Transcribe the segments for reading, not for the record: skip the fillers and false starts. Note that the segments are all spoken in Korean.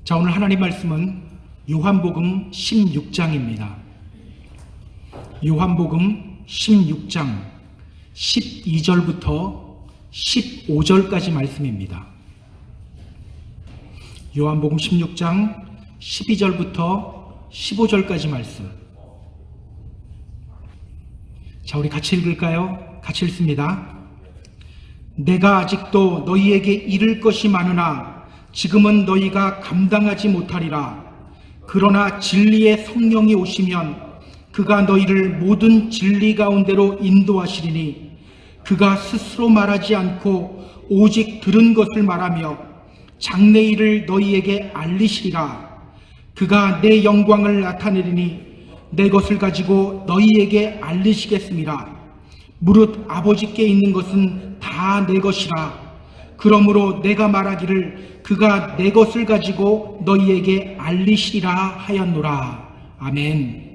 자, 오늘 하나님 말씀은 요한복음 16장입니다. 요한복음 16장 12절부터 15절까지 말씀입니다. 요한복음 16장 12절부터 15절까지 말씀. 자, 우리 같이 읽을까요? 같이 읽습니다. 내가 아직도 너희에게 이를 것이 많으나 지금은 너희가 감당하지 못하리라. 그러나 진리의 성령이 오시면 그가 너희를 모든 진리 가운데로 인도하시리니 그가 스스로 말하지 않고 오직 들은 것을 말하며 장래 일을 너희에게 알리시리라. 그가 내 영광을 나타내리니 내 것을 가지고 너희에게 알리시겠습니다. 무릇 아버지께 있는 것은 다 내 것이라. 그러므로 내가 말하기를 그가 내 것을 가지고 너희에게 알리시리라 하였노라. 아멘.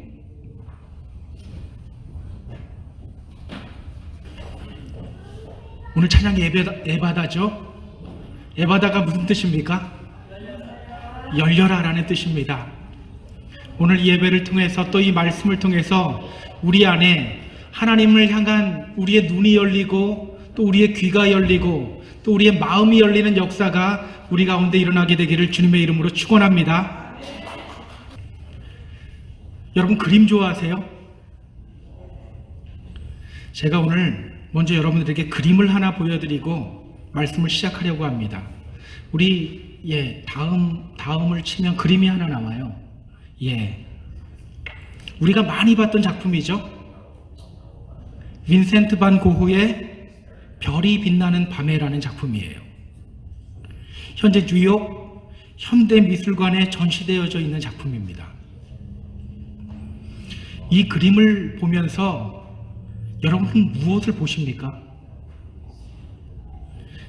오늘 찬양이 에바다죠? 에바다가 무슨 뜻입니까? 열려라 라는 뜻입니다. 오늘 이 예배를 통해서 또 이 말씀을 통해서 우리 안에 하나님을 향한 우리의 눈이 열리고 또 우리의 귀가 열리고 또 우리의 마음이 열리는 역사가 우리 가운데 일어나게 되기를 주님의 이름으로 축원합니다. 여러분, 그림 좋아하세요? 제가 오늘 먼저 여러분들에게 그림을 하나 보여드리고 말씀을 시작하려고 합니다. 우리 다음을 치면 그림이 하나 나와요. 우리가 많이 봤던 작품이죠. 빈센트 반 고흐의 별이 빛나는 밤에라는 작품이에요. 현재 뉴욕 현대미술관에 전시되어져 있는 작품입니다. 이 그림을 보면서 여러분은 무엇을 보십니까?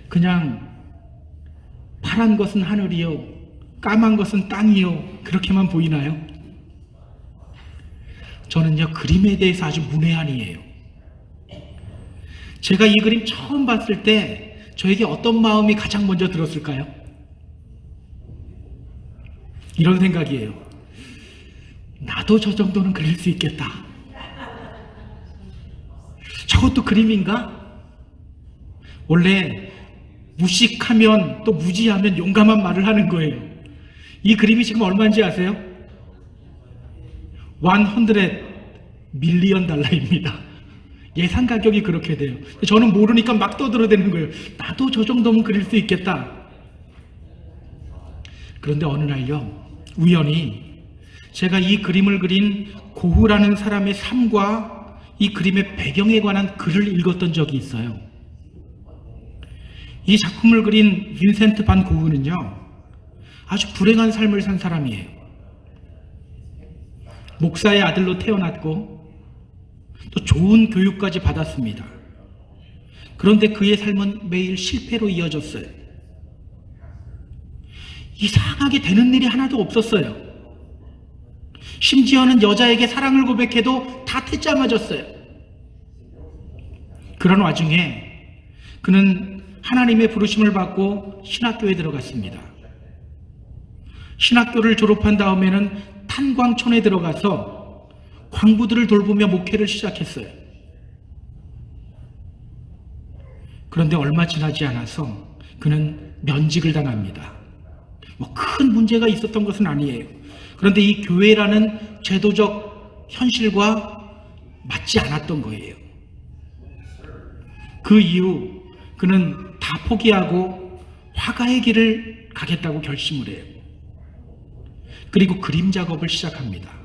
그냥 파란 것은 하늘이요, 까만 것은 땅이요, 그렇게만 보이나요? 저는요, 그림에 대해서 아주 문외한이에요. 제가 이 그림 처음 봤을 때 저에게 어떤 마음이 가장 먼저 들었을까요? 이런 생각이에요. 나도 저 정도는 그릴 수 있겠다. 저것도 그림인가? 원래 무식하면 또 무지하면 용감한 말을 하는 거예요. 이 그림이 지금 얼마인지 아세요? 100 밀리언 달러입니다. 예상 가격이 그렇게 돼요. 저는 모르니까 막 떠들어대는 거예요. 나도 저 정도면 그릴 수 있겠다. 그런데 어느 날요, 우연히 제가 이 그림을 그린 고흐라는 사람의 삶과 이 그림의 배경에 관한 글을 읽었던 적이 있어요. 이 작품을 그린 빈센트 반 고흐는요, 아주 불행한 삶을 산 사람이에요. 목사의 아들로 태어났고 또 좋은 교육까지 받았습니다. 그런데 그의 삶은 매일 실패로 이어졌어요. 이상하게 되는 일이 하나도 없었어요. 심지어는 여자에게 사랑을 고백해도 다 퇴짜 맞았어요. 그런 와중에 그는 하나님의 부르심을 받고 신학교에 들어갔습니다. 신학교를 졸업한 다음에는 탄광촌에 들어가서 광부들을 돌보며 목회를 시작했어요. 그런데 얼마 지나지 않아서 그는 면직을 당합니다. 큰 문제가 있었던 것은 아니에요. 그런데 이 교회라는 제도적 현실과 맞지 않았던 거예요. 그 이후 그는 다 포기하고 화가의 길을 가겠다고 결심을 해요. 그리고 그림 작업을 시작합니다.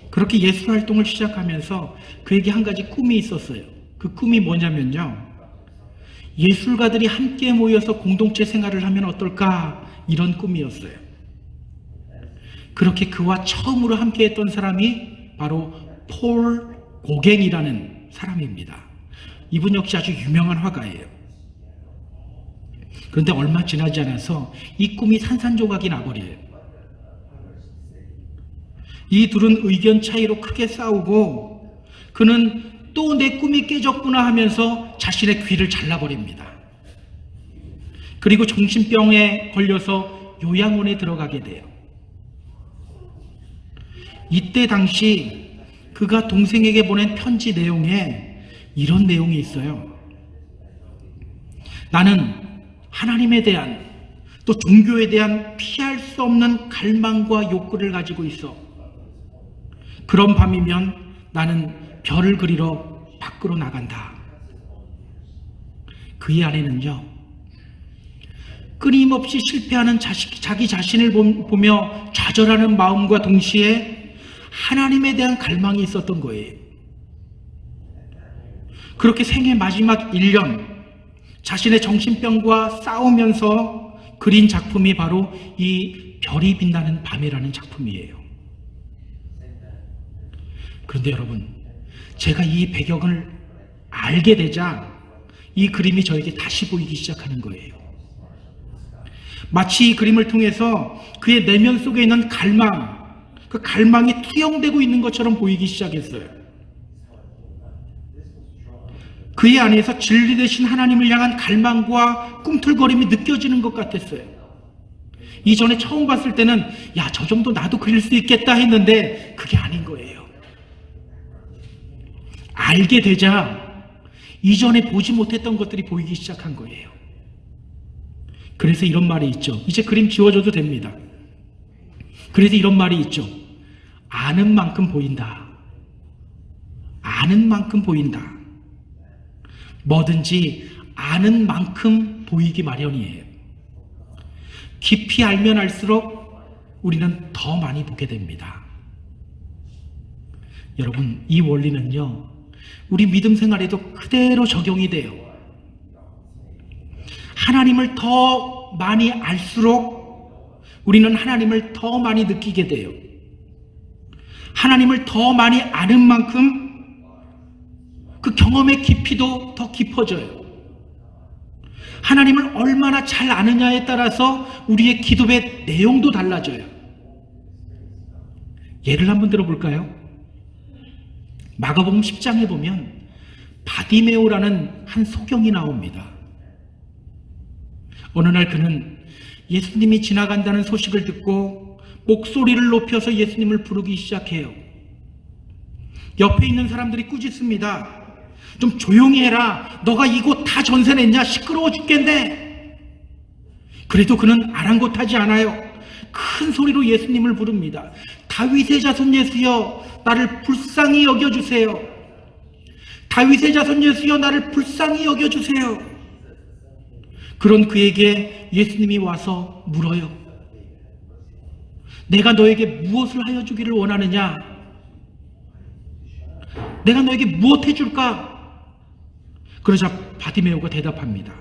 그렇게 예술 활동을 시작하면서 그에게 한 가지 꿈이 있었어요. 그 꿈이 뭐냐면요, 예술가들이 함께 모여서 공동체 생활을 하면 어떨까, 이런 꿈이었어요. 그렇게 그와 처음으로 함께 했던 사람이 바로 폴 고갱이라는 사람입니다. 이분 역시 아주 유명한 화가예요. 그런데 얼마 지나지 않아서 이 꿈이 산산조각이 나버려요. 이 둘은 의견 차이로 크게 싸우고 그는 또 내 꿈이 깨졌구나 하면서 자신의 귀를 잘라버립니다. 그리고 정신병에 걸려서 요양원에 들어가게 돼요. 이때 당시 그가 동생에게 보낸 편지 내용에 이런 내용이 있어요. 나는 하나님에 대한 또 종교에 대한 피할 수 없는 갈망과 욕구를 가지고 있어. 그런 밤이면 나는 별을 그리러 밖으로 나간다. 그의 안에는요, 끊임없이 실패하는 자기 자신을 보며 좌절하는 마음과 동시에 하나님에 대한 갈망이 있었던 거예요. 그렇게 생애 마지막 1년 자신의 정신병과 싸우면서 그린 작품이 바로 이 별이 빛나는 밤이라는 작품이에요. 그런데 여러분, 제가 이 배경을 알게 되자 이 그림이 저에게 다시 보이기 시작하는 거예요. 마치 이 그림을 통해서 그의 내면 속에 있는 갈망, 그 갈망이 투영되고 있는 것처럼 보이기 시작했어요. 그의 안에서 진리 되신 하나님을 향한 갈망과 꿈틀거림이 느껴지는 것 같았어요. 이전에 처음 봤을 때는 야, 저 정도 나도 그릴 수 있겠다 했는데 그게 아닌 거예요. 알게 되자 이전에 보지 못했던 것들이 보이기 시작한 거예요. 그래서 이런 말이 있죠. 이제 그림 지워줘도 됩니다. 그래서 이런 말이 있죠. 아는 만큼 보인다. 아는 만큼 보인다. 뭐든지 아는 만큼 보이기 마련이에요. 깊이 알면 알수록 우리는 더 많이 보게 됩니다. 여러분, 이 원리는요, 우리 믿음 생활에도 그대로 적용이 돼요. 하나님을 더 많이 알수록 우리는 하나님을 더 많이 느끼게 돼요. 하나님을 더 많이 아는 만큼 그 경험의 깊이도 더 깊어져요. 하나님을 얼마나 잘 아느냐에 따라서 우리의 기도의 내용도 달라져요. 예를 한번 들어볼까요? 마가복음 10장에 보면 바디메오라는 한 소경이 나옵니다. 어느 날 그는 예수님이 지나간다는 소식을 듣고 목소리를 높여서 예수님을 부르기 시작해요. 옆에 있는 사람들이 꾸짖습니다. 좀 조용히 해라. 너가 이곳 다 전세 냈냐? 시끄러워 죽겠네. 그래도 그는 아랑곳하지 않아요. 큰 소리로 예수님을 부릅니다. 다윗의 자손 예수여, 나를 불쌍히 여겨주세요. 다윗의 자손 예수여, 나를 불쌍히 여겨주세요. 그런 그에게 예수님이 와서 물어요. 내가 너에게 무엇을 하여 주기를 원하느냐? 내가 너에게 무엇 해줄까? 그러자 바디메오가 대답합니다.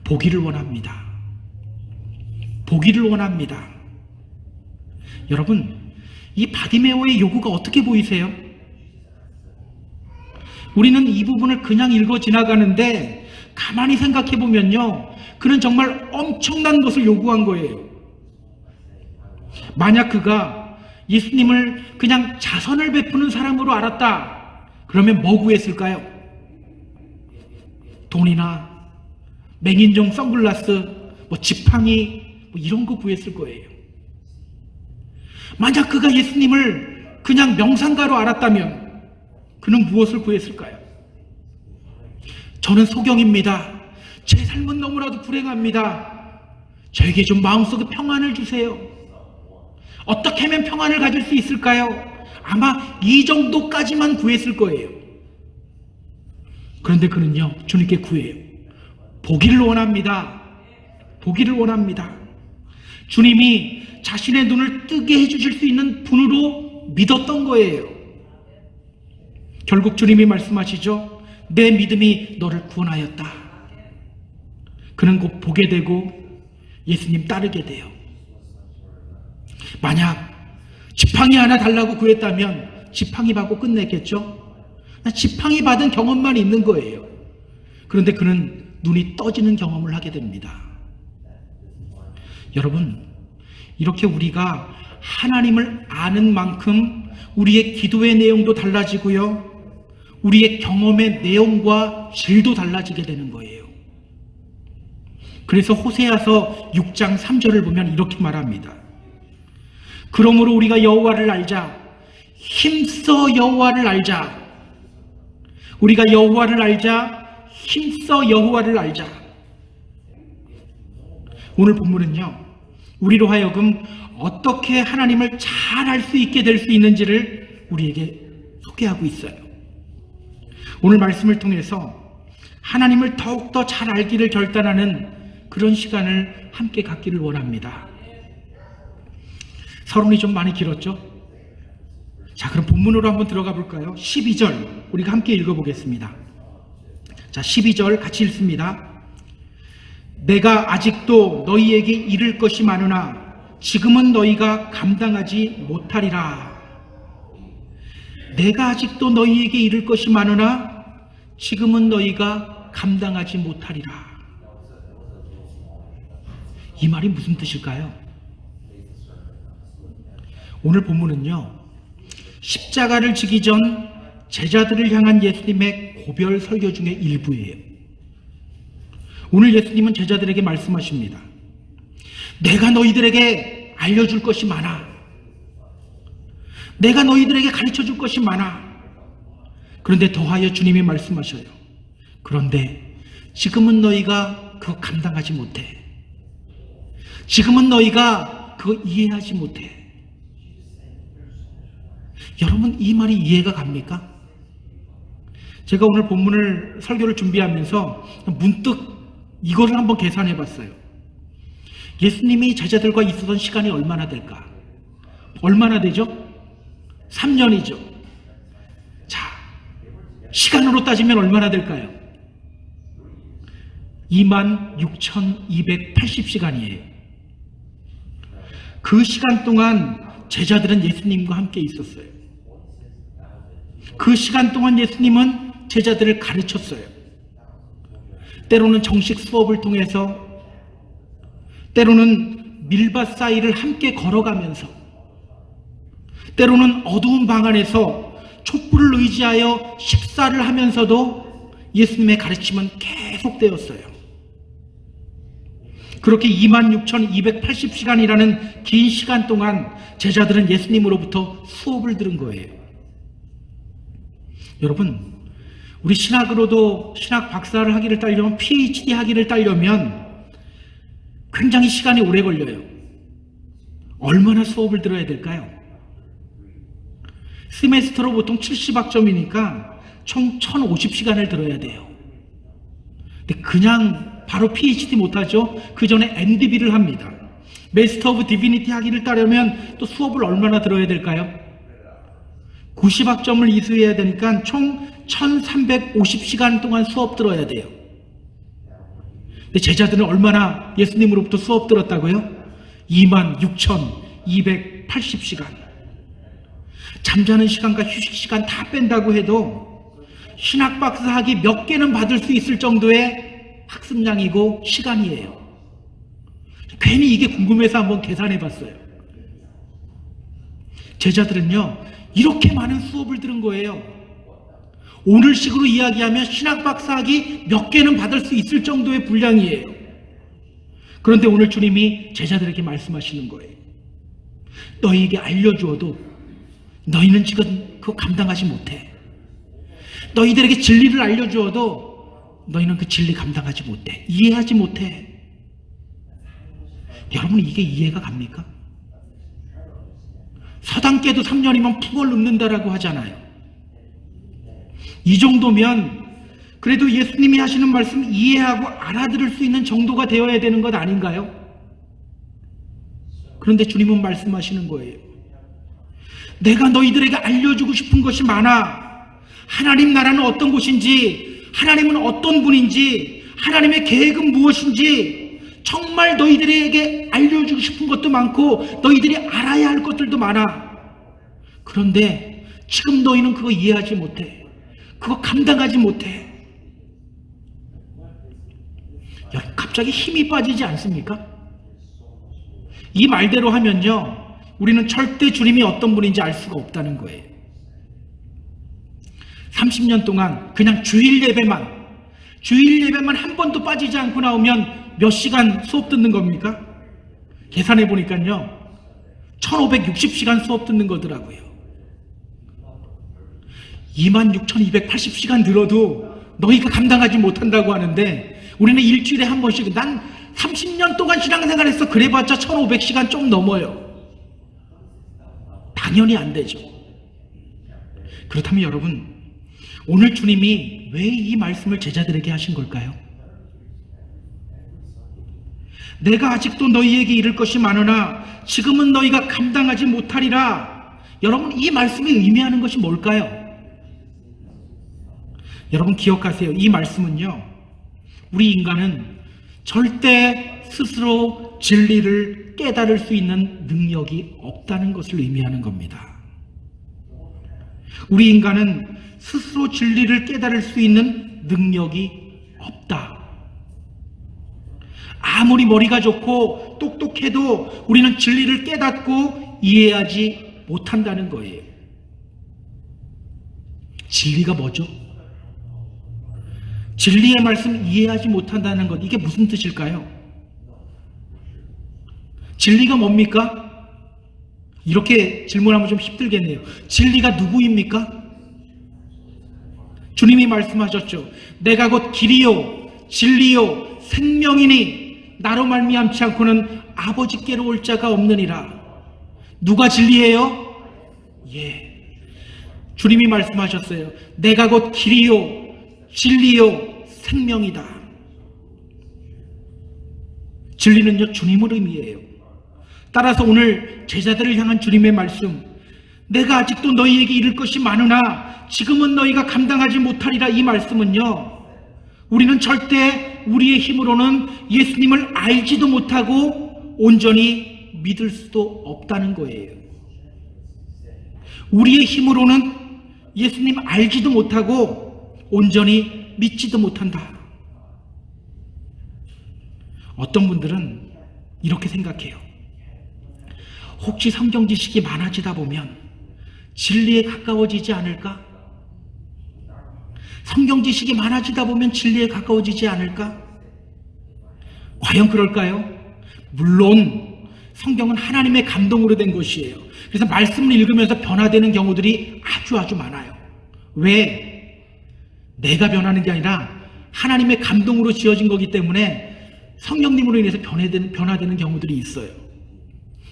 보기를 원합니다. 보기를 원합니다. 여러분, 이 바디메오의 요구가 어떻게 보이세요? 우리는 이 부분을 그냥 읽어 지나가는데 가만히 생각해 보면요, 그는 정말 엄청난 것을 요구한 거예요. 만약 그가 예수님을 그냥 자선을 베푸는 사람으로 알았다, 그러면 뭐 구했을까요? 돈이나 맹인종 선글라스, 지팡이 이런 거 구했을 거예요. 만약 그가 예수님을 그냥 명상가로 알았다면 그는 무엇을 구했을까요? 저는 소경입니다. 제 삶은 너무나도 불행합니다. 저에게 좀 마음속에 평안을 주세요. 어떻게 하면 평안을 가질 수 있을까요? 아마 이 정도까지만 구했을 거예요. 그런데 그는요, 주님께 구해요. 보기를 원합니다. 보기를 원합니다. 주님이 자신의 눈을 뜨게 해주실 수 있는 분으로 믿었던 거예요. 결국 주님이 말씀하시죠. 내 믿음이 너를 구원하였다. 그는 곧 보게 되고 예수님 따르게 돼요. 만약 지팡이 하나 달라고 구했다면 지팡이 받고 끝냈겠죠? 지팡이 받은 경험만 있는 거예요. 그런데 그는 눈이 떠지는 경험을 하게 됩니다. 여러분, 이렇게 우리가 하나님을 아는 만큼 우리의 기도의 내용도 달라지고요, 우리의 경험의 내용과 질도 달라지게 되는 거예요. 그래서 호세아서 6장 3절을 보면 이렇게 말합니다. 그러므로 우리가 여호와를 알자. 힘써 여호와를 알자. 우리가 여호와를 알자. 힘써 여호와를 알자. 오늘 본문은요, 우리로 하여금 어떻게 하나님을 잘 알 수 있게 될 수 있는지를 우리에게 소개하고 있어요. 오늘 말씀을 통해서 하나님을 더욱더 잘 알기를 결단하는 그런 시간을 함께 갖기를 원합니다. 서론이 좀 많이 길었죠? 자, 그럼 본문으로 한번 들어가 볼까요? 12절 우리가 함께 읽어보겠습니다. 자, 12절 같이 읽습니다. 내가 아직도 너희에게 이를 것이 많으나 지금은 너희가 감당하지 못하리라. 내가 아직도 너희에게 이를 것이 많으나 지금은 너희가 감당하지 못하리라. 이 말이 무슨 뜻일까요? 오늘 본문은요, 십자가를 지기 전 제자들을 향한 예수님의 고별 설교 중의 일부예요. 오늘 예수님은 제자들에게 말씀하십니다. 내가 너희들에게 알려줄 것이 많아. 내가 너희들에게 가르쳐줄 것이 많아. 그런데 더하여 주님이 말씀하셔요. 그런데 지금은 너희가 그거 감당하지 못해. 지금은 너희가 그거 이해하지 못해. 여러분, 이 말이 이해가 갑니까? 제가 오늘 본문을 설교를 준비하면서 문득 이거를 한번 계산해 봤어요. 예수님이 제자들과 있었던 시간이 얼마나 될까? 얼마나 되죠? 3년이죠. 자, 시간으로 따지면 얼마나 될까요? 26,280시간이에요. 그 시간 동안 제자들은 예수님과 함께 있었어요. 그 시간 동안 예수님은 제자들을 가르쳤어요. 때로는 정식 수업을 통해서, 때로는 밀밭 사이를 함께 걸어가면서, 때로는 어두운 방 안에서 촛불을 의지하여 식사를 하면서도 예수님의 가르침은 계속되었어요. 그렇게 26,280시간이라는 긴 시간 동안 제자들은 예수님으로부터 수업을 들은 거예요. 여러분, 우리 신학으로도 신학 박사를 하기를 따려면, PhD 하기를 따려면 굉장히 시간이 오래 걸려요. 얼마나 수업을 들어야 될까요? 세메스터로 보통 70학점이니까 총 1,050시간을 들어야 돼요. 근데 그냥 바로 PhD 못하죠. 그 전에 MDB를 합니다. 마스터 오브 디비니티 하기를 따려면 또 수업을 얼마나 들어야 될까요? 90학점을 이수해야 되니까 총 1,350시간 동안 수업 들어야 돼요. 근데 제자들은 얼마나 예수님으로부터 수업 들었다고요? 26,280시간. 잠자는 시간과 휴식 시간 다 뺀다고 해도 신학박사 학위 몇 개는 받을 수 있을 정도의 학습량이고 시간이에요. 괜히 이게 궁금해서 한번 계산해 봤어요. 제자들은요, 이렇게 많은 수업을 들은 거예요. 오늘식으로 이야기하면 신학박사 학위 몇 개는 받을 수 있을 정도의 분량이에요. 그런데 오늘 주님이 제자들에게 말씀하시는 거예요. 너희에게 알려주어도 너희는 지금 그거 감당하지 못해. 너희들에게 진리를 알려주어도 너희는 그 진리 감당하지 못해. 이해하지 못해. 여러분, 이게 이해가 갑니까? 서당깨도 3년이면 푹을 눕는다라고 하잖아요. 이 정도면 그래도 예수님이 하시는 말씀 이해하고 알아들을 수 있는 정도가 되어야 되는 것 아닌가요? 그런데 주님은 말씀하시는 거예요. 내가 너희들에게 알려주고 싶은 것이 많아. 하나님 나라는 어떤 곳인지, 하나님은 어떤 분인지, 하나님의 계획은 무엇인지 정말 너희들에게 알려주고 싶은 것도 많고 너희들이 알아야 할 것들도 많아. 그런데 지금 너희는 그거 이해하지 못해. 그거 감당하지 못해. 여러분, 갑자기 힘이 빠지지 않습니까? 이 말대로 하면요, 우리는 절대 주님이 어떤 분인지 알 수가 없다는 거예요. 30년 동안 그냥 주일 예배만 한 번도 빠지지 않고 나오면 몇 시간 수업 듣는 겁니까? 계산해 보니까요, 1560시간 수업 듣는 거더라고요. 26,280시간 들어도 너희가 감당하지 못한다고 하는데, 우리는 일주일에 한 번씩, 난 30년 동안 신앙생활했어. 그래봤자 1500시간 좀 넘어요. 당연히 안 되죠. 그렇다면 여러분, 오늘 주님이 왜 이 말씀을 제자들에게 하신 걸까요? 내가 아직도 너희에게 이를 것이 많으나 지금은 너희가 감당하지 못하리라. 여러분, 이 말씀이 의미하는 것이 뭘까요? 여러분 기억하세요. 이 말씀은요, 우리 인간은 절대 스스로 진리를 깨달을 수 있는 능력이 없다는 것을 의미하는 겁니다. 우리 인간은 스스로 진리를 깨달을 수 있는 능력이 없다. 아무리 머리가 좋고 똑똑해도 우리는 진리를 깨닫고 이해하지 못한다는 거예요. 진리가 뭐죠? 진리의 말씀 이해하지 못한다는 것, 이게 무슨 뜻일까요? 진리가 뭡니까? 이렇게 질문하면 좀 힘들겠네요. 진리가 누구입니까? 주님이 말씀하셨죠. 내가 곧 길이요 진리요 생명이니 나로 말미암지 않고는 아버지께로 올 자가 없느니라. 누가 진리예요? 예, 주님이 말씀하셨어요. 내가 곧 길이요 진리요 생명이다. 진리는요, 주님을 의미해요. 따라서 오늘 제자들을 향한 주님의 말씀, 내가 아직도 너희에게 이를 것이 많으나 지금은 너희가 감당하지 못하리라, 이 말씀은요, 우리는 절대 우리의 힘으로는 예수님을 알지도 못하고 온전히 믿을 수도 없다는 거예요. 우리의 힘으로는 예수님 알지도 못하고 온전히 믿지도 못한다. 어떤 분들은 이렇게 생각해요. 혹시 성경 지식이 많아지다 보면 진리에 가까워지지 않을까? 성경 지식이 많아지다 보면 진리에 가까워지지 않을까? 과연 그럴까요? 물론 성경은 하나님의 감동으로 된 것이에요. 그래서 말씀을 읽으면서 변화되는 경우들이 아주 많아요. 왜? 내가 변하는 게 아니라 하나님의 감동으로 지어진 거기 때문에 성령님으로 인해서 변화되는 경우들이 있어요.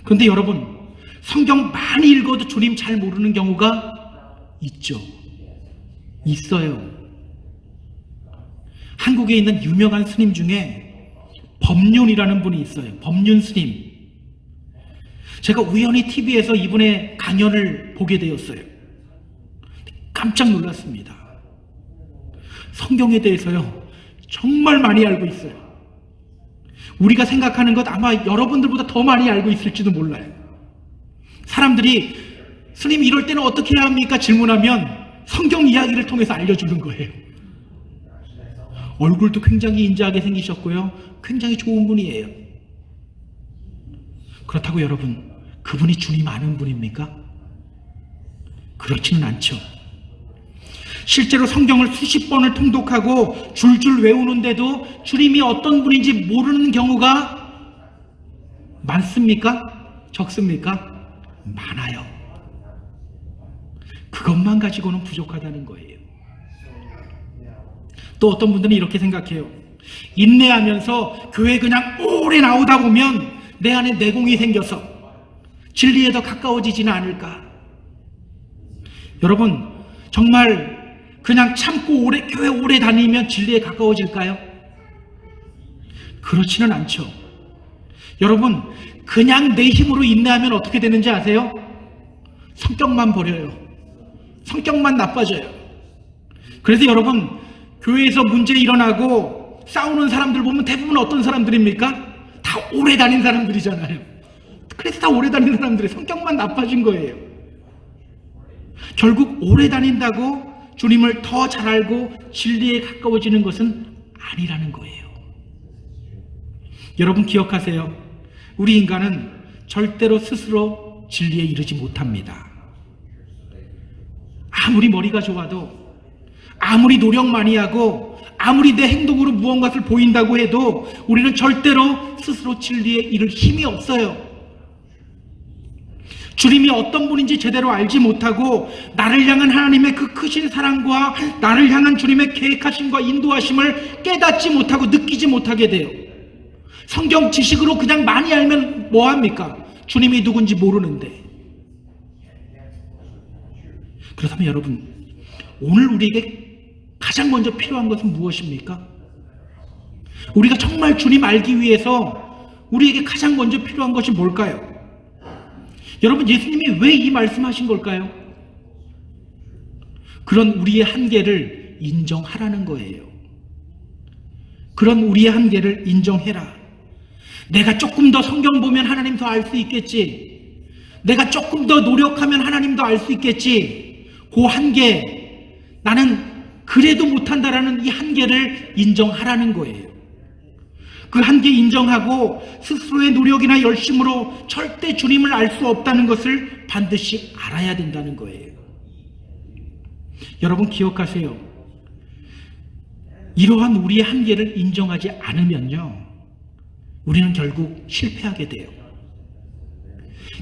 그런데 여러분, 성경 많이 읽어도 주님 잘 모르는 경우가 있죠. 있어요. 한국에 있는 유명한 스님 중에 법륜이라는 분이 있어요. 법륜 스님. 제가 우연히 TV에서 이분의 강연을 보게 되었어요. 깜짝 놀랐습니다. 성경에 대해서요, 정말 많이 알고 있어요. 우리가 생각하는 것 아마 여러분들보다 더 많이 알고 있을지도 몰라요. 사람들이 스님 이럴 때는 어떻게 해야 합니까? 질문하면 성경 이야기를 통해서 알려주는 거예요. 얼굴도 굉장히 인자하게 생기셨고요, 굉장히 좋은 분이에요. 그렇다고 여러분, 그분이 주님 아는 분입니까? 그렇지는 않죠. 실제로 성경을 수십 번을 통독하고 줄줄 외우는데도 주님이 어떤 분인지 모르는 경우가 많습니까? 적습니까? 많아요. 그것만 가지고는 부족하다는 거예요. 또 어떤 분들은 이렇게 생각해요. 인내하면서 교회 그냥 오래 나오다 보면 내 안에 내공이 생겨서 진리에 더 가까워지지는 않을까? 여러분, 정말 그냥 참고 교회 오래 다니면 진리에 가까워질까요? 그렇지는 않죠. 여러분, 그냥 내 힘으로 인내하면 어떻게 되는지 아세요? 성격만 버려요. 성격만 나빠져요. 그래서 여러분, 교회에서 문제 일어나고 싸우는 사람들 보면 대부분 어떤 사람들입니까? 다 오래 다닌 사람들이잖아요. 그래서 다 오래 다닌 사람들의 성격만 나빠진 거예요. 결국 오래 다닌다고 주님을 더 잘 알고 진리에 가까워지는 것은 아니라는 거예요. 여러분 기억하세요. 우리 인간은 절대로 스스로 진리에 이르지 못합니다. 아무리 머리가 좋아도, 아무리 노력 많이 하고, 아무리 내 행동으로 무언가를 보인다고 해도 우리는 절대로 스스로 진리에 이를 힘이 없어요. 주님이 어떤 분인지 제대로 알지 못하고 나를 향한 하나님의 그 크신 사랑과 나를 향한 주님의 계획하심과 인도하심을 깨닫지 못하고 느끼지 못하게 돼요. 성경 지식으로 그냥 많이 알면 뭐합니까? 주님이 누군지 모르는데. 그렇다면 여러분, 오늘 우리에게 가장 먼저 필요한 것은 무엇입니까? 우리가 정말 주님 알기 위해서 우리에게 가장 먼저 필요한 것이 뭘까요? 여러분, 예수님이 왜 이 말씀하신 걸까요? 그런 우리의 한계를 인정하라는 거예요. 그런 우리의 한계를 인정해라. 내가 조금 더 성경 보면 하나님 더 알 수 있겠지. 내가 조금 더 노력하면 하나님 더 알 수 있겠지. 그 한계, 나는 그래도 못한다라는 이 한계를 인정하라는 거예요. 그 한계 인정하고 스스로의 노력이나 열심으로 절대 주님을 알 수 없다는 것을 반드시 알아야 된다는 거예요. 여러분 기억하세요. 이러한 우리의 한계를 인정하지 않으면요, 우리는 결국 실패하게 돼요.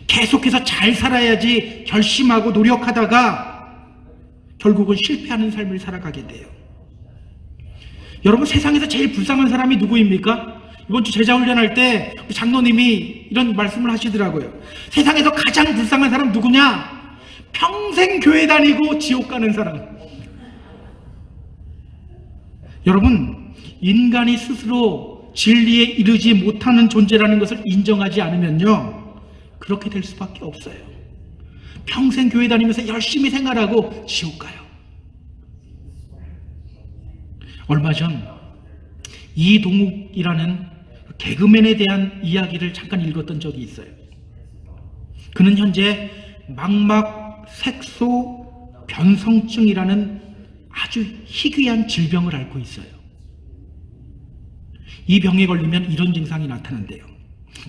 계속해서 잘 살아야지 결심하고 노력하다가 결국은 실패하는 삶을 살아가게 돼요. 여러분, 세상에서 제일 불쌍한 사람이 누구입니까? 이번 주 제자훈련할 때 우리 장로님이 이런 말씀을 하시더라고요. 세상에서 가장 불쌍한 사람 누구냐? 평생 교회 다니고 지옥 가는 사람. 여러분, 인간이 스스로 진리에 이르지 못하는 존재라는 것을 인정하지 않으면요, 그렇게 될 수밖에 없어요. 평생 교회 다니면서 열심히 생활하고 지옥 가요. 얼마 전 이동욱이라는 개그맨에 대한 이야기를 잠깐 읽었던 적이 있어요. 그는 현재 망막 색소 변성증이라는 아주 희귀한 질병을 앓고 있어요. 이 병에 걸리면 이런 증상이 나타난대요.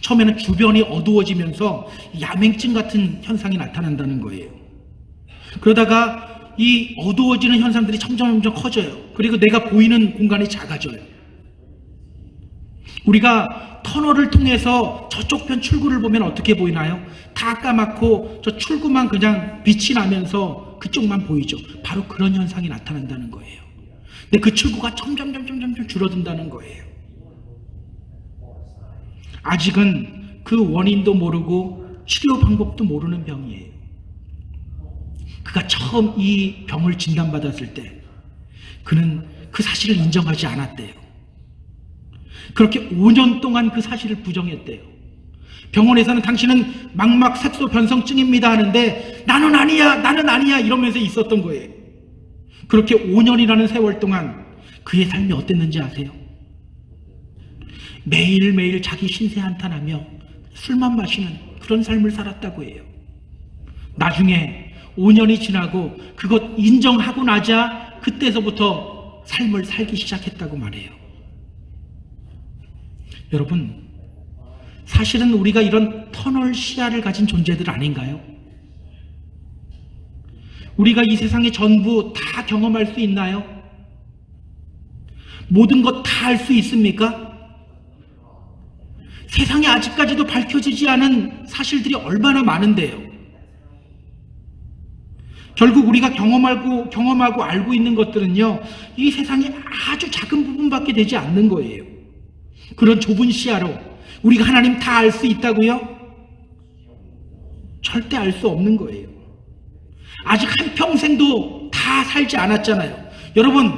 처음에는 주변이 어두워지면서 야맹증 같은 현상이 나타난다는 거예요. 그러다가 이 어두워지는 현상들이 점점 커져요. 그리고 내가 보이는 공간이 작아져요. 우리가 터널을 통해서 저쪽 편 출구를 보면 어떻게 보이나요? 다 까맣고 저 출구만 그냥 빛이 나면서 그쪽만 보이죠. 바로 그런 현상이 나타난다는 거예요. 근데 그 출구가 점점 줄어든다는 거예요. 아직은 그 원인도 모르고 치료 방법도 모르는 병이에요. 그가 처음 이 병을 진단받았을 때 그는 그 사실을 인정하지 않았대요. 그렇게 5년 동안 그 사실을 부정했대요. 병원에서는 당신은 망막 색소 변성증입니다 하는데 나는 아니야 이러면서 있었던 거예요. 그렇게 5년이라는 세월 동안 그의 삶이 어땠는지 아세요? 매일매일 자기 신세 한탄하며 술만 마시는 그런 삶을 살았다고 해요. 나중에 5년이 지나고 그것 인정하고 나자 그때서부터 삶을 살기 시작했다고 말해요. 여러분, 사실은 우리가 이런 터널 시야를 가진 존재들 아닌가요? 우리가 이 세상의 전부 다 경험할 수 있나요? 모든 것 다 알 수 있습니까? 세상에 아직까지도 밝혀지지 않은 사실들이 얼마나 많은데요. 결국 우리가 경험하고 알고 있는 것들은요, 이 세상의 아주 작은 부분밖에 되지 않는 거예요. 그런 좁은 시야로 우리가 하나님 다 알 수 있다고요? 절대 알 수 없는 거예요. 아직 한평생도 다 살지 않았잖아요. 여러분,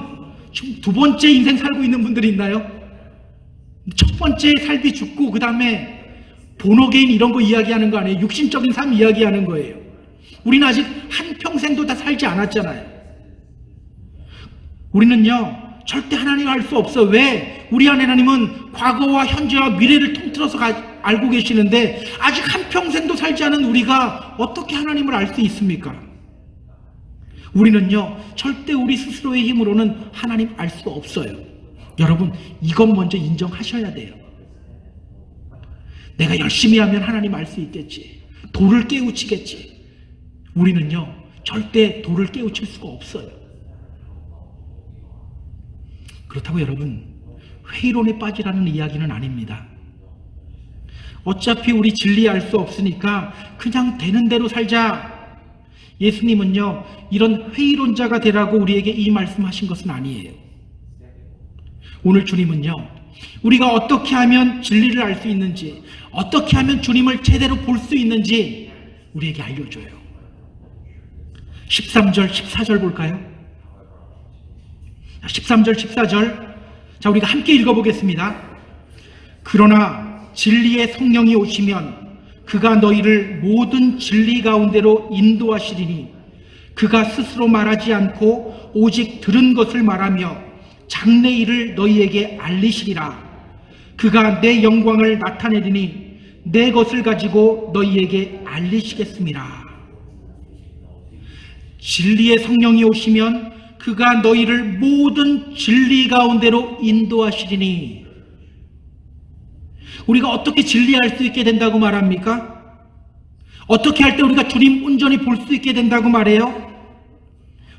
지금 두 번째 인생 살고 있는 분들이 있나요? 첫 번째 삶이 죽고 그 다음에 본어게인 이런 거 이야기하는 거 아니에요? 육신적인 삶 이야기하는 거예요. 우리는 아직 한평생도 다 살지 않았잖아요. 우리는요, 절대 하나님을 알 수 없어. 왜? 우리 하나님은 과거와 현재와 미래를 통틀어서 알고 계시는데 아직 한평생도 살지 않은 우리가 어떻게 하나님을 알 수 있습니까? 우리는요, 절대 우리 스스로의 힘으로는 하나님 알 수 없어요. 여러분, 이것 먼저 인정하셔야 돼요. 내가 열심히 하면 하나님 알 수 있겠지. 돌을 깨우치겠지. 우리는요, 절대 돌을 깨우칠 수가 없어요. 그렇다고 여러분, 회의론에 빠지라는 이야기는 아닙니다. 어차피 우리 진리 알 수 없으니까 그냥 되는 대로 살자. 예수님은요, 이런 회의론자가 되라고 우리에게 이 말씀하신 것은 아니에요. 오늘 주님은요, 우리가 어떻게 하면 진리를 알 수 있는지, 어떻게 하면 주님을 제대로 볼 수 있는지 우리에게 알려줘요. 13절, 14절 볼까요? 13절, 14절. 자, 우리가 함께 읽어보겠습니다. 그러나 진리의 성령이 오시면 그가 너희를 모든 진리 가운데로 인도하시리니 그가 스스로 말하지 않고 오직 들은 것을 말하며 장래 일을 너희에게 알리시리라. 그가 내 영광을 나타내리니 내 것을 가지고 너희에게 알리시겠습니다. 진리의 성령이 오시면 그가 너희를 모든 진리 가운데로 인도하시리니. 우리가 어떻게 진리할 수 있게 된다고 말합니까? 어떻게 할 때 우리가 주님 온전히 볼 수 있게 된다고 말해요?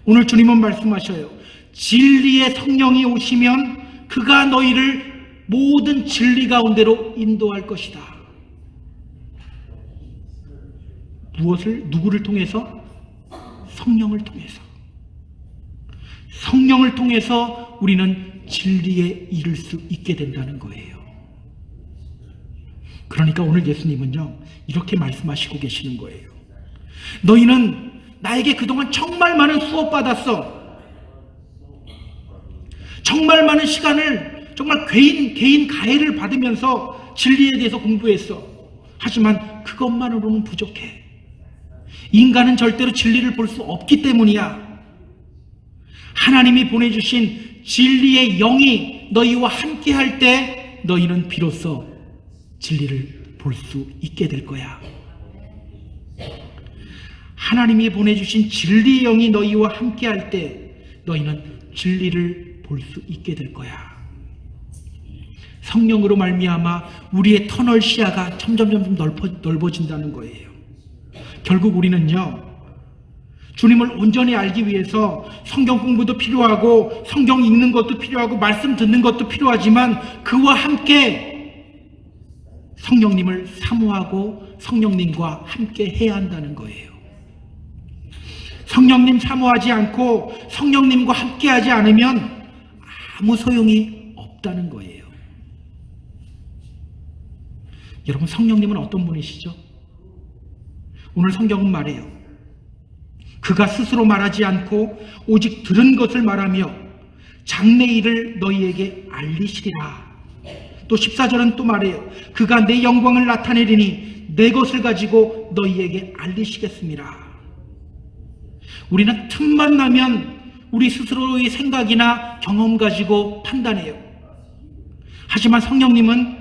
오늘 주님은 말씀하셔요. 진리의 성령이 오시면 그가 너희를 모든 진리 가운데로 인도할 것이다. 무엇을? 누구를 통해서? 성령을 통해서. 성령을 통해서 우리는 진리에 이를 수 있게 된다는 거예요. 그러니까 오늘 예수님은요, 이렇게 말씀하시고 계시는 거예요. 너희는 나에게 그동안 정말 많은 수업 받았어. 정말 많은 시간을 정말 개인 가해를 받으면서 진리에 대해서 공부했어. 하지만 그것만으로는 부족해. 인간은 절대로 진리를 볼 수 없기 때문이야. 하나님이 보내주신 진리의 영이 너희와 함께 할 때 너희는 비로소 진리를 볼 수 있게 될 거야. 하나님이 보내주신 진리의 영이 너희와 함께 할 때 너희는 진리를 볼 수 있게 될 거야. 성령으로 말미암아 우리의 터널 시야가 점점 넓어진다는 거예요. 결국 우리는요, 주님을 온전히 알기 위해서 성경 공부도 필요하고 성경 읽는 것도 필요하고 말씀 듣는 것도 필요하지만 그와 함께 성령님을 사모하고 성령님과 함께 해야 한다는 거예요. 성령님 사모하지 않고 성령님과 함께 하지 않으면 아무 소용이 없다는 거예요. 여러분, 성령님은 어떤 분이시죠? 오늘 성경은 말해요. 그가 스스로 말하지 않고 오직 들은 것을 말하며 장래 일을 너희에게 알리시리라. 또 14절은 또 말해요. 그가 내 영광을 나타내리니 내 것을 가지고 너희에게 알리시겠습니다. 우리는 틈만 나면 우리 스스로의 생각이나 경험 가지고 판단해요. 하지만 성령님은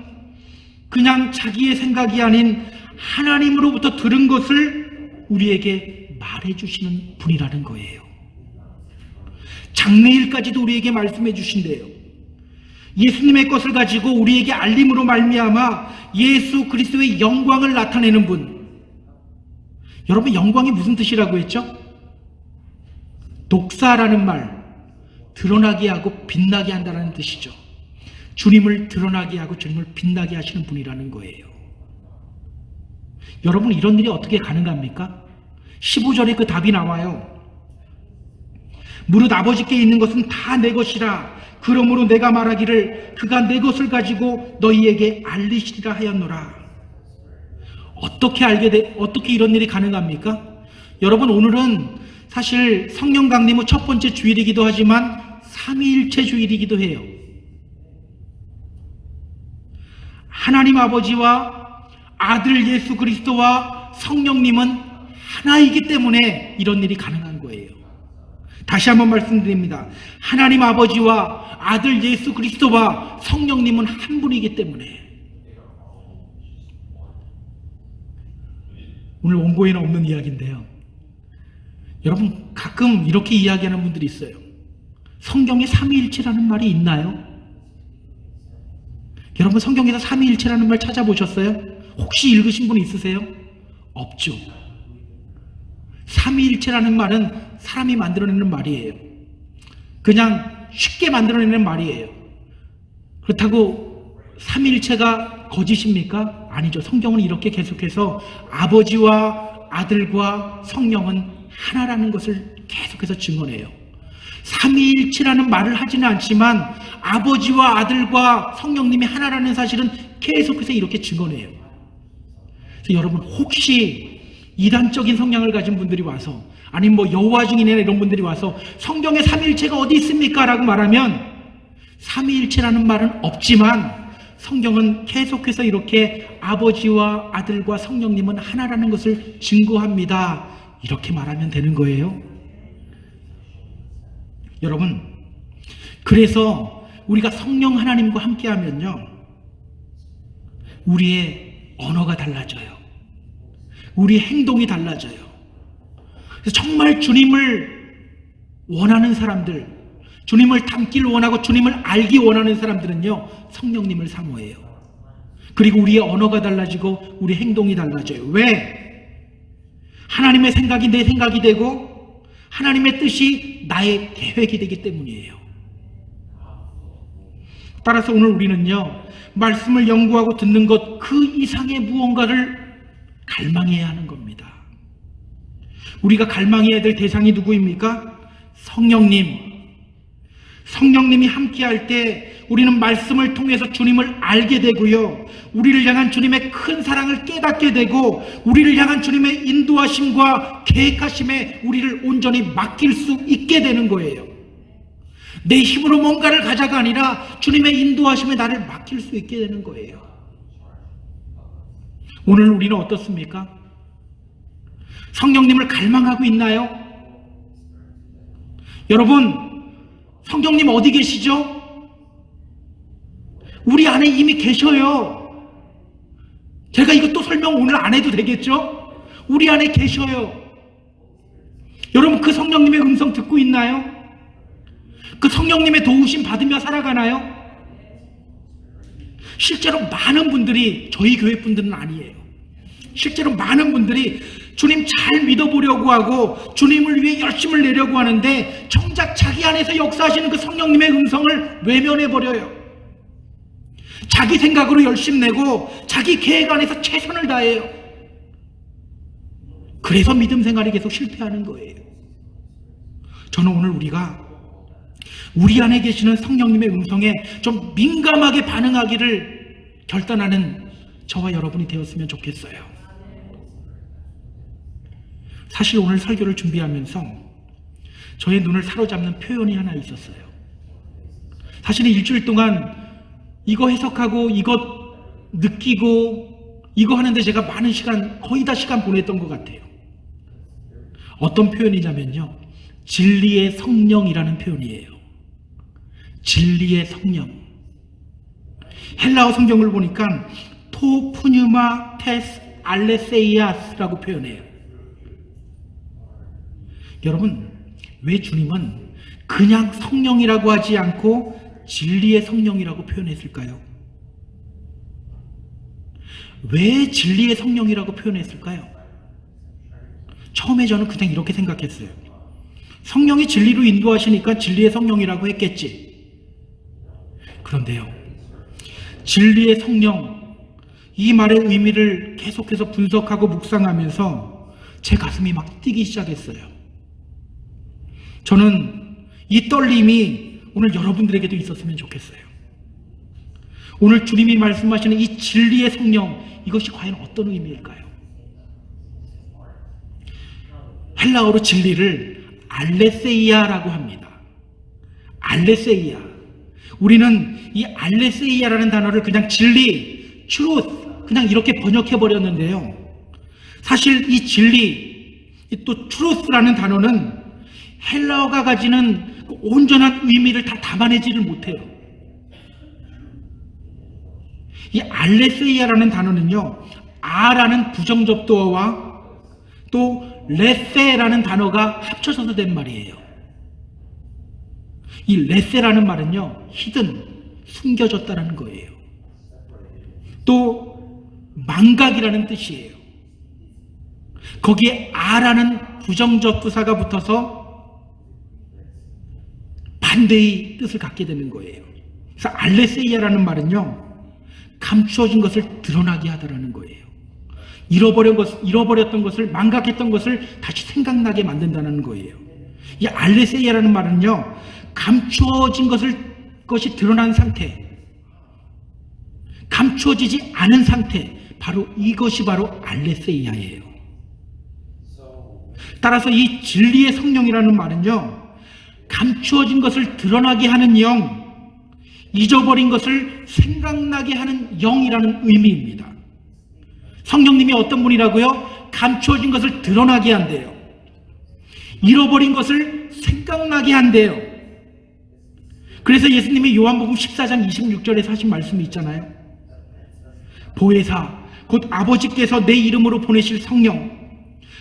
그냥 자기의 생각이 아닌 하나님으로부터 들은 것을 우리에게 말해주시는 분이라는 거예요. 장래일까지도 우리에게 말씀해 주신대요. 예수님의 것을 가지고 우리에게 알림으로 말미암아 예수 그리스도의 영광을 나타내는 분. 여러분, 영광이 무슨 뜻이라고 했죠? 독사라는 말, 드러나게 하고 빛나게 한다는 뜻이죠. 주님을 드러나게 하고 주님을 빛나게 하시는 분이라는 거예요. 여러분, 이런 일이 어떻게 가능합니까? 15절에 그 답이 나와요. 무릇 아버지께 있는 것은 다 내 것이라. 그러므로 내가 말하기를 그가 내 것을 가지고 너희에게 알리시리라 하였노라. 어떻게 이런 일이 가능합니까? 여러분, 오늘은 사실 성령 강림 후 첫 번째 주일이기도 하지만 삼위일체 주일이기도 해요. 하나님 아버지와 아들 예수 그리스도와 성령님은 하나이기 때문에 이런 일이 가능한 거예요. 다시 한번 말씀드립니다. 하나님 아버지와 아들 예수 그리스도와 성령님은 한 분이기 때문에. 오늘 원고에는 없는 이야기인데요, 여러분, 가끔 이렇게 이야기하는 분들이 있어요. 성경에 삼위일체라는 말이 있나요? 여러분, 성경에서 삼위일체라는 말 찾아보셨어요? 혹시 읽으신 분 있으세요? 없죠. 삼위일체라는 말은 사람이 만들어내는 말이에요. 그냥 쉽게 만들어내는 말이에요. 그렇다고 삼위일체가 거짓입니까? 아니죠. 성경은 이렇게 계속해서 아버지와 아들과 성령은 하나라는 것을 계속해서 증언해요. 삼위일체라는 말을 하지는 않지만 아버지와 아들과 성령님이 하나라는 사실은 계속해서 이렇게 증언해요. 그래서 여러분, 혹시 이단적인 성향을 가진 분들이 와서, 아니면 뭐 여호와 증인이나 이런 분들이 와서 성경에 삼위일체가 어디 있습니까? 라고 말하면 삼위일체라는 말은 없지만 성경은 계속해서 이렇게 아버지와 아들과 성령님은 하나라는 것을 증거합니다. 이렇게 말하면 되는 거예요. 여러분, 그래서 우리가 성령 하나님과 함께 하면요, 우리의 언어가 달라져요. 우리의 행동이 달라져요. 그래서 정말 주님을 원하는 사람들, 주님을 닮기를 원하고 주님을 알기 원하는 사람들은요, 성령님을 사모해요. 그리고 우리의 언어가 달라지고 우리 행동이 달라져요. 왜? 하나님의 생각이 내 생각이 되고 하나님의 뜻이 나의 계획이 되기 때문이에요. 따라서 오늘 우리는요, 말씀을 연구하고 듣는 것 그 이상의 무언가를 갈망해야 하는 겁니다. 우리가 갈망해야 될 대상이 누구입니까? 성령님. 성령님이 함께할 때 우리는 말씀을 통해서 주님을 알게 되고요, 우리를 향한 주님의 큰 사랑을 깨닫게 되고, 우리를 향한 주님의 인도하심과 계획하심에 우리를 온전히 맡길 수 있게 되는 거예요. 내 힘으로 뭔가를 가자가 아니라 주님의 인도하심에 나를 맡길 수 있게 되는 거예요. 오늘 우리는 어떻습니까? 성령님을 갈망하고 있나요? 여러분, 성령님 어디 계시죠? 우리 안에 이미 계셔요. 제가 이것도 설명 오늘 안 해도 되겠죠? 우리 안에 계셔요. 여러분, 그 성령님의 음성 듣고 있나요? 그 성령님의 도우심 받으며 살아가나요? 실제로 많은 분들이, 저희 교회 분들은 아니에요, 실제로 많은 분들이 주님 잘 믿어보려고 하고 주님을 위해 열심을 내려고 하는데 정작 자기 안에서 역사하시는 그 성령님의 음성을 외면해버려요. 자기 생각으로 열심 내고 자기 계획 안에서 최선을 다해요. 그래서 믿음 생활이 계속 실패하는 거예요. 저는 오늘 우리가 우리 안에 계시는 성령님의 음성에 좀 민감하게 반응하기를 결단하는 저와 여러분이 되었으면 좋겠어요. 사실 오늘 설교를 준비하면서 저의 눈을 사로잡는 표현이 하나 있었어요. 사실은 일주일 동안 이거 해석하고 이거 느끼고 이거 하는데 제가 많은 시간, 거의 다 시간 보냈던 것 같아요. 어떤 표현이냐면요, 진리의 성령이라는 표현이에요. 진리의 성령. 헬라어 성경을 보니까 토 푸뉴마 테스 알레세이아스라고 표현해요. 여러분, 왜 주님은 그냥 성령이라고 하지 않고 진리의 성령이라고 표현했을까요? 왜 진리의 성령이라고 표현했을까요? 처음에 저는 그냥 이렇게 생각했어요. 성령이 진리로 인도하시니까 진리의 성령이라고 했겠지. 그런데요, 진리의 성령, 이 말의 의미를 계속해서 분석하고 묵상하면서 제 가슴이 막 뛰기 시작했어요. 저는 이 떨림이 오늘 여러분들에게도 있었으면 좋겠어요. 오늘 주님이 말씀하시는 이 진리의 성령, 이것이 과연 어떤 의미일까요? 헬라어로 진리를 알레세이아라고 합니다. 알레세이아. 우리는 이 알레세이아라는 단어를 그냥 진리, truth, 그냥 이렇게 번역해 버렸는데요, 사실 이 진리, 또 truth라는 단어는 헬라어가 가지는 그 온전한 의미를 다 담아내지를 못해요. 이 알레세이아라는 단어는요, 아라는 부정접두어와 또 레세라는 단어가 합쳐져서 된 말이에요. 이 레세라는 말은요, 히든, 숨겨졌다라는 거예요. 또 망각이라는 뜻이에요. 거기에 아라는 부정접두사가 붙어서 반대의 뜻을 갖게 되는 거예요. 그래서 알레세이아라는 말은요, 감추어진 것을 드러나게 하다라는 거예요. 잃어버렸던 것을, 망각했던 것을 다시 생각나게 만든다는 거예요. 이 알레세이아라는 말은요, 감추어진 것이 드러난 상태, 감추어지지 않은 상태, 바로 이것이 바로 알레세이아예요. 따라서 이 진리의 성령이라는 말은요, 감추어진 것을 드러나게 하는 영, 잊어버린 것을 생각나게 하는 영이라는 의미입니다. 성령님이 어떤 분이라고요? 감추어진 것을 드러나게 한대요. 잃어버린 것을 생각나게 한대요. 그래서 예수님이 요한복음 14장 26절에서 하신 말씀이 있잖아요. 보혜사 곧 아버지께서 내 이름으로 보내실 성령,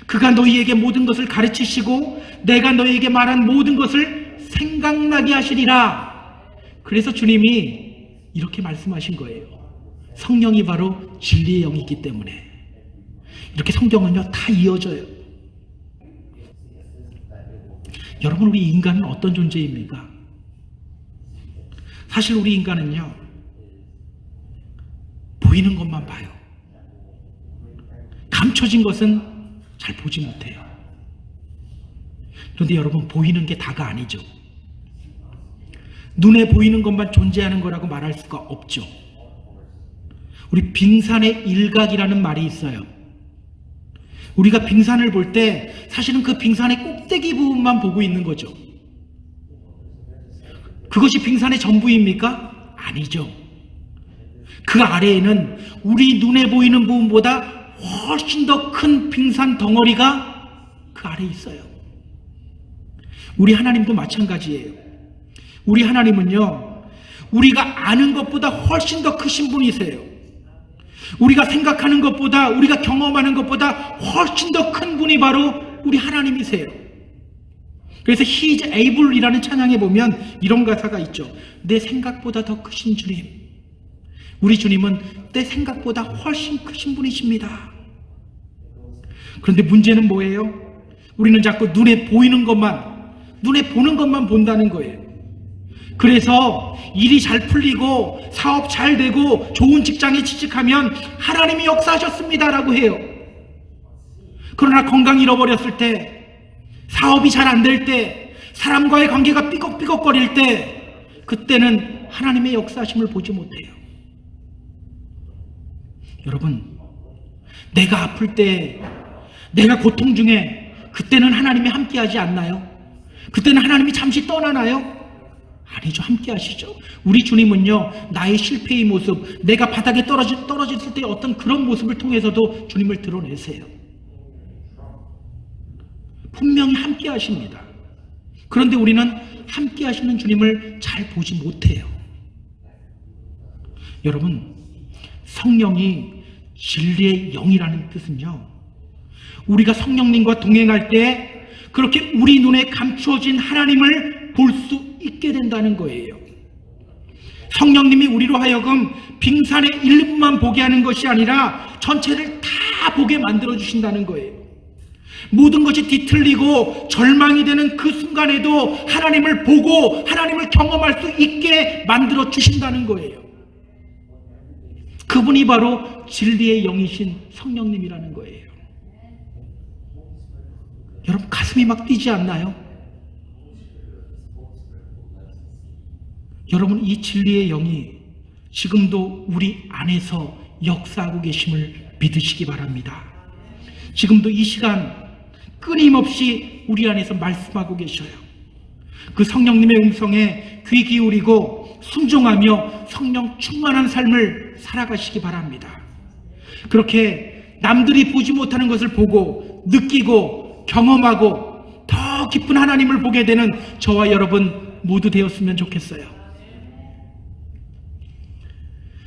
그가 너희에게 모든 것을 가르치시고 내가 너희에게 말한 모든 것을 생각나게 하시리라. 그래서 주님이 이렇게 말씀하신 거예요. 성령이 바로 진리의 영이기 때문에. 이렇게 성경은요, 다 이어져요. 여러분, 우리 인간은 어떤 존재입니까? 사실 우리 인간은요, 보이는 것만 봐요. 감춰진 것은 잘 보지 못해요. 그런데 여러분, 보이는 게 다가 아니죠. 눈에 보이는 것만 존재하는 거라고 말할 수가 없죠. 우리 빙산의 일각이라는 말이 있어요. 우리가 빙산을 볼 때 사실은 그 빙산의 꼭대기 부분만 보고 있는 거죠. 그것이 빙산의 전부입니까? 아니죠. 그 아래에는 우리 눈에 보이는 부분보다 훨씬 더 큰 빙산 덩어리가 그 아래에 있어요. 우리 하나님도 마찬가지예요. 우리 하나님은요, 우리가 아는 것보다 훨씬 더 크신 분이세요. 우리가 생각하는 것보다, 우리가 경험하는 것보다 훨씬 더 큰 분이 바로 우리 하나님이세요. 그래서 He is able이라는 찬양에 보면 이런 가사가 있죠. 내 생각보다 더 크신 주님. 우리 주님은 내 생각보다 훨씬 크신 분이십니다. 그런데 문제는 뭐예요? 우리는 자꾸 눈에 보이는 것만, 눈에 보는 것만 본다는 거예요. 그래서 일이 잘 풀리고 사업 잘 되고 좋은 직장에 취직하면 하나님이 역사하셨습니다라고 해요. 그러나 건강 잃어버렸을 때, 사업이 잘 안 될 때, 사람과의 관계가 삐걱삐걱거릴 때, 그때는 하나님의 역사하심을 보지 못해요. 여러분, 내가 아플 때, 내가 고통 중에 그때는 하나님이 함께하지 않나요? 그때는 하나님이 잠시 떠나나요? 아니죠. 함께 하시죠. 우리 주님은요, 나의 실패의 모습, 내가 바닥에 떨어졌을 때의 어떤 그런 모습을 통해서도 주님을 드러내세요. 분명히 함께 하십니다. 그런데 우리는 함께 하시는 주님을 잘 보지 못해요. 여러분, 성령이 진리의 영이라는 뜻은요, 우리가 성령님과 동행할 때 그렇게 우리 눈에 감추어진 하나님을 볼 수 있게 된다는 거예요. 성령님이 우리로 하여금 빙산의 일부만 보게 하는 것이 아니라 전체를 다 보게 만들어 주신다는 거예요. 모든 것이 뒤틀리고 절망이 되는 그 순간에도 하나님을 보고 하나님을 경험할 수 있게 만들어 주신다는 거예요. 그분이 바로 진리의 영이신 성령님이라는 거예요. 여러분, 가슴이 막 뛰지 않나요? 여러분, 이 진리의 영이 지금도 우리 안에서 역사하고 계심을 믿으시기 바랍니다. 지금도 이 시간 끊임없이 우리 안에서 말씀하고 계셔요. 그 성령님의 음성에 귀 기울이고 순종하며 성령 충만한 삶을 살아가시기 바랍니다. 그렇게 남들이 보지 못하는 것을 보고 느끼고 경험하고 더 깊은 하나님을 보게 되는 저와 여러분 모두 되었으면 좋겠어요.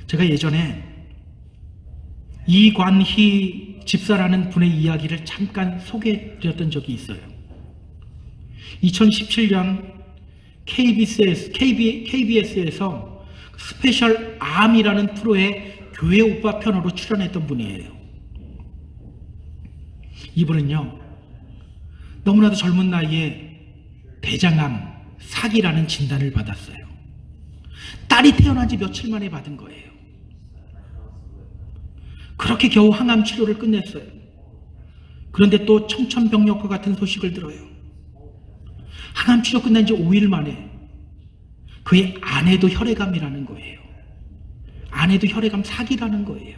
제가 예전에 이관희 집사라는 분의 이야기를 잠깐 소개해드렸던 적이 있어요. 2017년 KBS에서 스페셜 암이라는 프로에 교회 오빠 편으로 출연했던 분이에요. 이분은요, 너무나도 젊은 나이에 대장암, 사기라는 진단을 받았어요. 딸이 태어난 지 며칠 만에 받은 거예요. 그렇게 겨우 항암 치료를 끝냈어요. 그런데 또 청천벽력과 같은 소식을 들어요. 항암 치료 끝난 지 5일 만에 그의 아내도 혈액암이라는 거예요. 아내도 혈액암 사기라는 거예요.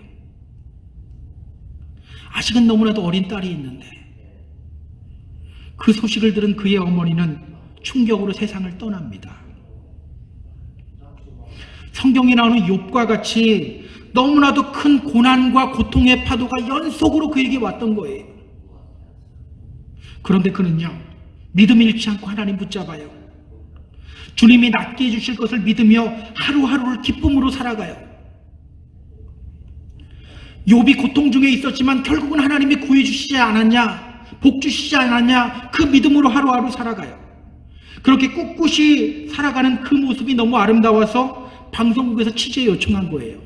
아직은 너무나도 어린 딸이 있는데 그 소식을 들은 그의 어머니는 충격으로 세상을 떠납니다. 성경에 나오는 욥과 같이 너무나도 큰 고난과 고통의 파도가 연속으로 그에게 왔던 거예요. 그런데 그는요, 믿음 잃지 않고 하나님 붙잡아요. 주님이 낫게 해주실 것을 믿으며 하루하루를 기쁨으로 살아가요. 욥이 고통 중에 있었지만 결국은 하나님이 구해주시지 않았냐, 복 주시지 않았냐, 그 믿음으로 하루하루 살아가요. 그렇게 꿋꿋이 살아가는 그 모습이 너무 아름다워서 방송국에서 취재 요청한 거예요.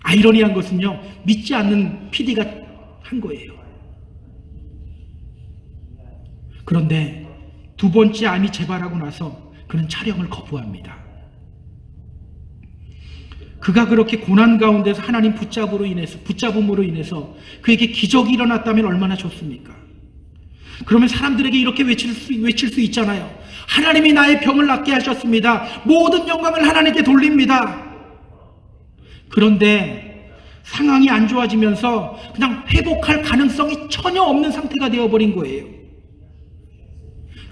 아이러니한 것은요, 믿지 않는 PD가 한 거예요. 그런데 두 번째 암이 재발하고 나서 그는 촬영을 거부합니다. 그가 그렇게 고난 가운데서 하나님 붙잡음으로 인해서 그에게 기적이 일어났다면 얼마나 좋습니까? 그러면 사람들에게 이렇게 외칠 수 있잖아요. 하나님이 나의 병을 낫게 하셨습니다. 모든 영광을 하나님께 돌립니다. 그런데 상황이 안 좋아지면서 그냥 회복할 가능성이 전혀 없는 상태가 되어버린 거예요.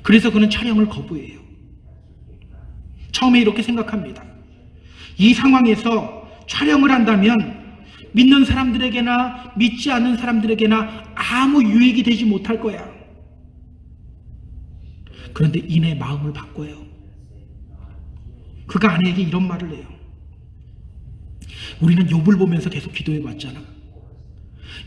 그래서 그는 촬영을 거부해요. 처음에 이렇게 생각합니다. 이 상황에서 촬영을 한다면 믿는 사람들에게나 믿지 않는 사람들에게나 아무 유익이 되지 못할 거야. 그런데 이내 마음을 바꿔요. 그가 아내에게 이런 말을 해요. 우리는 욥을 보면서 계속 기도해 봤잖아.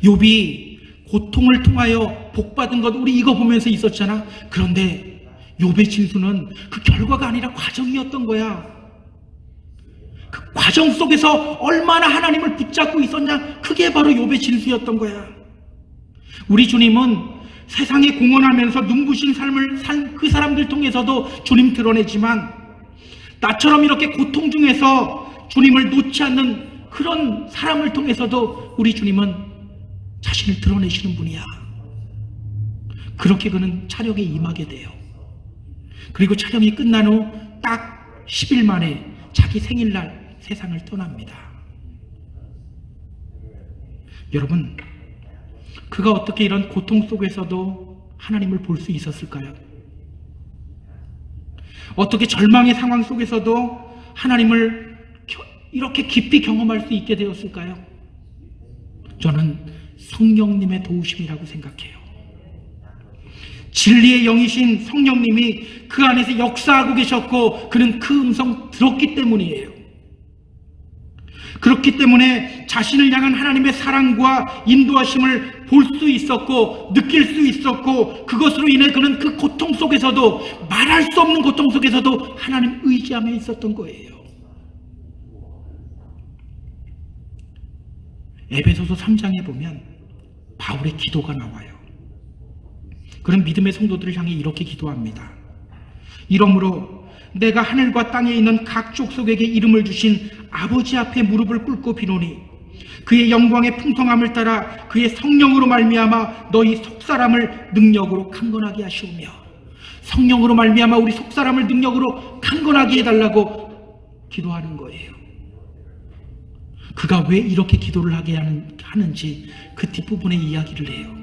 욥이 고통을 통하여 복받은 것 우리 이거 보면서 있었잖아. 그런데 욥의 진수는 그 결과가 아니라 과정이었던 거야. 그 과정 속에서 얼마나 하나님을 붙잡고 있었냐, 그게 바로 욥의 진수였던 거야. 우리 주님은 세상에 공헌하면서 눈부신 삶을 산 그 사람들 통해서도 주님 드러내지만, 나처럼 이렇게 고통 중에서 주님을 놓지 않는 그런 사람을 통해서도 우리 주님은 자신을 드러내시는 분이야. 그렇게 그는 촬영에 임하게 돼요. 그리고 촬영이 끝난 후 딱 10일 만에 자기 생일날 세상을 떠납니다. 여러분, 그가 어떻게 이런 고통 속에서도 하나님을 볼 수 있었을까요? 어떻게 절망의 상황 속에서도 하나님을 이렇게 깊이 경험할 수 있게 되었을까요? 저는 성령님의 도우심이라고 생각해요. 진리의 영이신 성령님이 그 안에서 역사하고 계셨고 그는 그 음성 들었기 때문이에요. 그렇기 때문에 자신을 향한 하나님의 사랑과 인도하심을 볼 수 있었고 느낄 수 있었고, 그것으로 인해 그는 그 고통 속에서도, 말할 수 없는 고통 속에서도 하나님 의지하며 있었던 거예요. 에베소서 3장에 보면 바울의 기도가 나와요. 그는 믿음의 성도들을 향해 이렇게 기도합니다. 이러므로 내가 하늘과 땅에 있는 각 족속에게 이름을 주신 아버지 앞에 무릎을 꿇고 비노니 그의 영광의 풍성함을 따라 그의 성령으로 말미암아 너희 속사람을 능력으로 강건하게 하시오며, 성령으로 말미암아 우리 속사람을 능력으로 강건하게 해달라고 기도하는 거예요. 그가 왜 이렇게 기도를 하게 하는지 그 뒷부분에 이야기를 해요.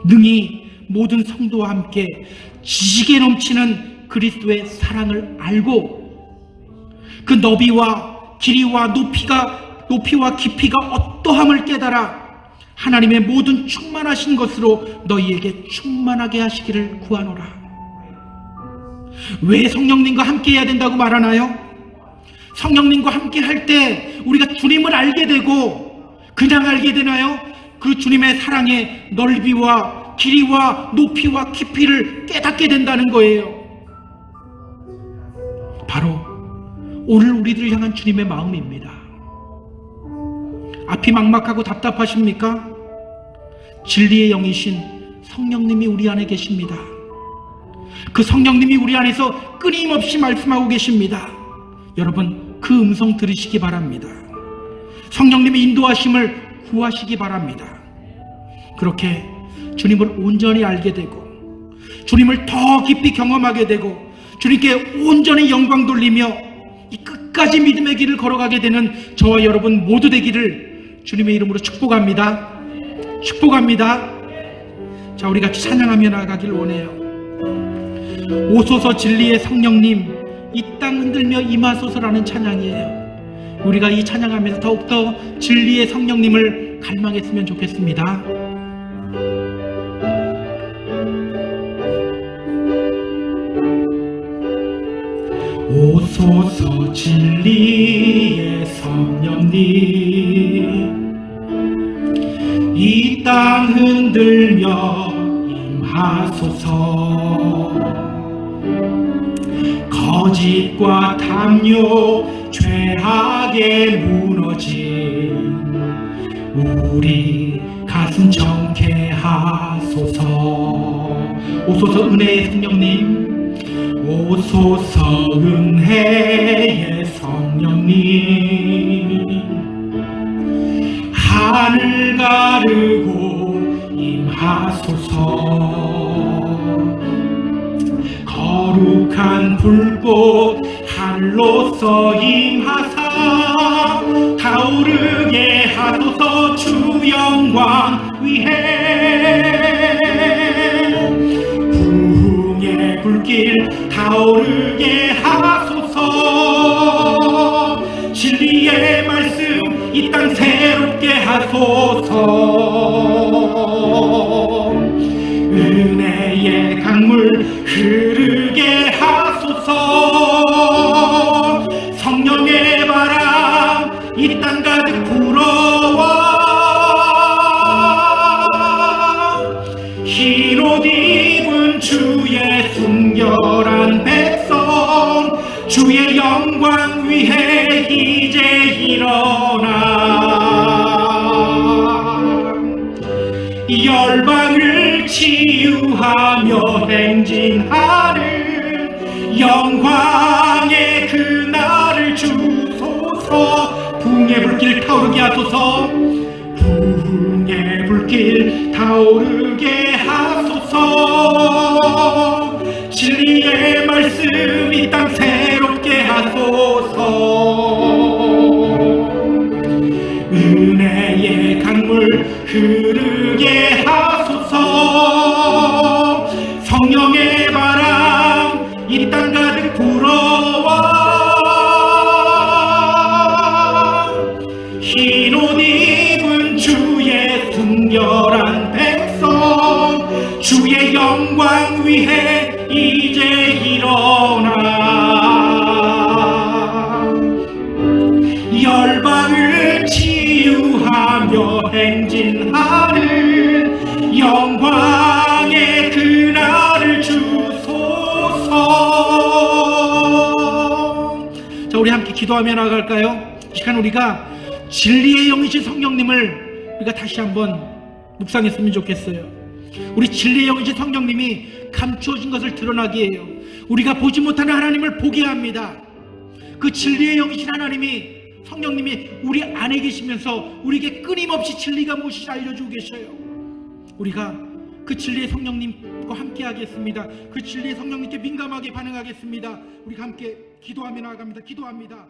능히 모든 성도와 함께 지식에 넘치는 그리스도의 사랑을 알고 그 너비와 길이와 높이와 깊이가 어떠함을 깨달아 하나님의 모든 충만하신 것으로 너희에게 충만하게 하시기를 구하노라. 왜 성령님과 함께 해야 된다고 말하나요? 성령님과 함께 할 때 우리가 주님을 알게 되고, 그냥 알게 되나요? 그 주님의 사랑의 넓이와 길이와 높이와 깊이를 깨닫게 된다는 거예요. 바로 오늘 우리들을 향한 주님의 마음입니다. 앞이 막막하고 답답하십니까? 진리의 영이신 성령님이 우리 안에 계십니다. 그 성령님이 우리 안에서 끊임없이 말씀하고 계십니다. 여러분, 그 음성 들으시기 바랍니다. 성령님의 인도하심을 구하시기 바랍니다. 그렇게 주님을 온전히 알게 되고 주님을 더 깊이 경험하게 되고 주님께 온전히 영광 돌리며 이 끝까지 믿음의 길을 걸어가게 되는 저와 여러분 모두 되기를 주님의 이름으로 축복합니다. 축복합니다. 자, 우리 같이 찬양하며 나아가길 원해요. 오소서 진리의 성령님, 이 땅 흔들며 임하소서라는 찬양이에요. 우리가 이 찬양하면서 더욱더 진리의 성령님을 갈망했으면 좋겠습니다. 오소서 진리의 성령님, 이 땅 흔들며 임하소서. 거짓과 탐욕 죄악에 무너진 우리 가슴 정케하소서. 오소서 은혜의 성령님, 오소서 은혜의 성령님, 하늘 가르고 임하소서. 거룩한 불꽃 하늘로서 임하사 타오르게 하소서. 주 영광 위해 부흥의 불길 타오르게 하소서. 진리의 말씀 이 땅 새롭게 하소서. 은혜의 강물 흐르게 하소서. 성령의 바람 이 땅 가득 불어와 흰 옷 입은 주의 순결한 백성 주의 영광 위해 이제 일어나 열방을 치유하며 행진하는 영광의 그날을 주소서. 부흥의 불길 타오르게 하소서. 부흥의 불길 타오르게 하소서. 진리의 말씀 이 땅 새롭게 하소서. 은혜의 강물 흐르게 하소서. 성령의 바람 이 땅 가득 불어와 흰 옷 입은 주의 순결한 백성 주의 영광 위해 이제 일어나 열방을 치유하며 행진하는 영광의 그날을 주소서. 자, 우리 함께 기도하며 나갈까요? 이 시간 우리가 진리의 영이신 성령님을 우리가 다시 한번 묵상했으면 좋겠어요. 우리 진리의 영이신 성령님이 감추어진 것을 드러나게 해요. 우리가 보지 못하는 하나님을 보게 합니다. 그 진리의 영이신 하나님이 성령님이 우리 안에 계시면서 우리에게 끊임없이 진리가 무엇인지 알려주고 계셔요. 우리가 그 진리의 성령님과 함께 하겠습니다. 그 진리의 성령님께 민감하게 반응하겠습니다. 우리가 함께 기도하며 나아갑니다. 기도합니다.